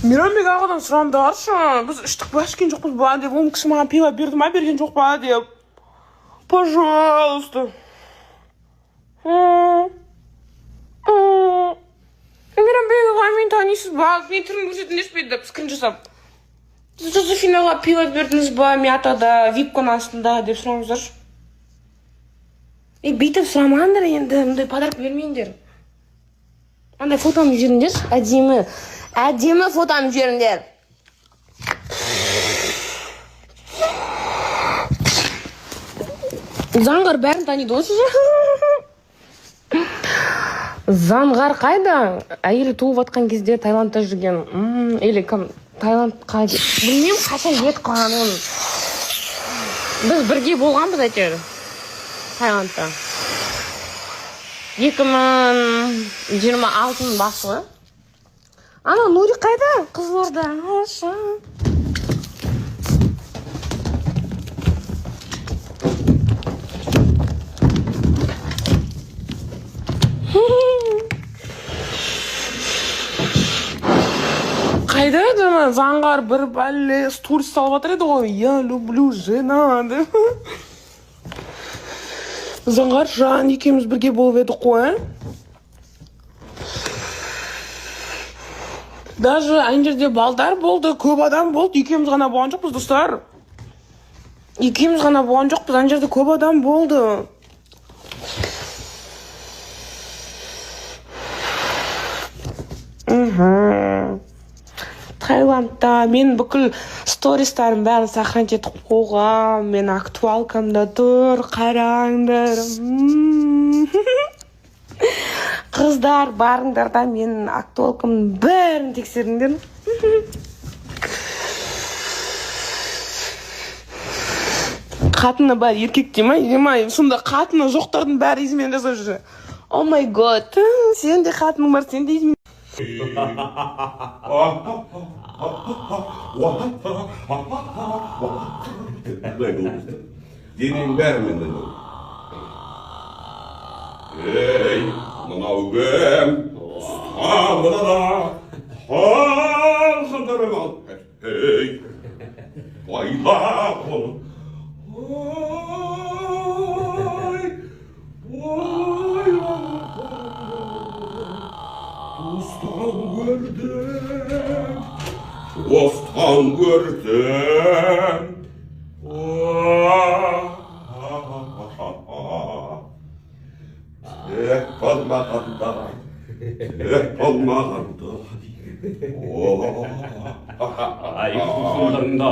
Мейрамбек ағадан сұрандаршы. Біз іштік ба ішкен жоқпыз ба деп, он кісі маған пиво берді ма, берген жоқ па деп. Пожалуйста. Мейрамбек аға, мен танисыз ба? Мен түрін көрсетін еспейді деп скрин жасап. Жозефинаға пиво бердіңіз ба, мятада, випканың астында деп сұраңыздаршы. Бүйтіп сұрамаңдар енді, мұндай подарок бермейіндер. Андай фотоны жіберіңдер, әдемі фотоны жіберіңдер. Заңғар бәрін таниды ғой сіз. Заңғар қайда? Әйелі туып атқан кезде Таиландта жүрген. Или кім? Таиландқа білмеймін қашан жет қалғанын. Біз бірге болғанбыз әйтеуір Таиландта. 2026-ның басы. Ана Нури қайда? Қызылорда. Қайда еді? Заңғар бір бәле сторис салып жатыр еді ғой. Я люблю жена деп. Заңғар жан екеуміз бірге болып едік қой. Даже ана жерде балдар болды, көп адам болды. Екеуміз ғана болған жоқпыз, достар. Екеуміз ғана болған жоқпыз, ана жерде көп адам болды. Таиландта мен бүкіл стористарым бәрін сохранить етіп қойғам. Мен актуалкамда тұр, қараңдар. Қыздар барыңдар да мен актуалкамның бәрін тексеріңдер. Қатыны бар, еркек демай, сонда қатыны жоқтардың бәрі измен жасап жүр. О май год, сен де қатының бар, сен де измен. Денең бәрімен де ей, мынау кім? Ұстамыда қалқындырып ал. Ей, байлап оны. Dostan gördüm. Tek olmağında. Ay kuzumda.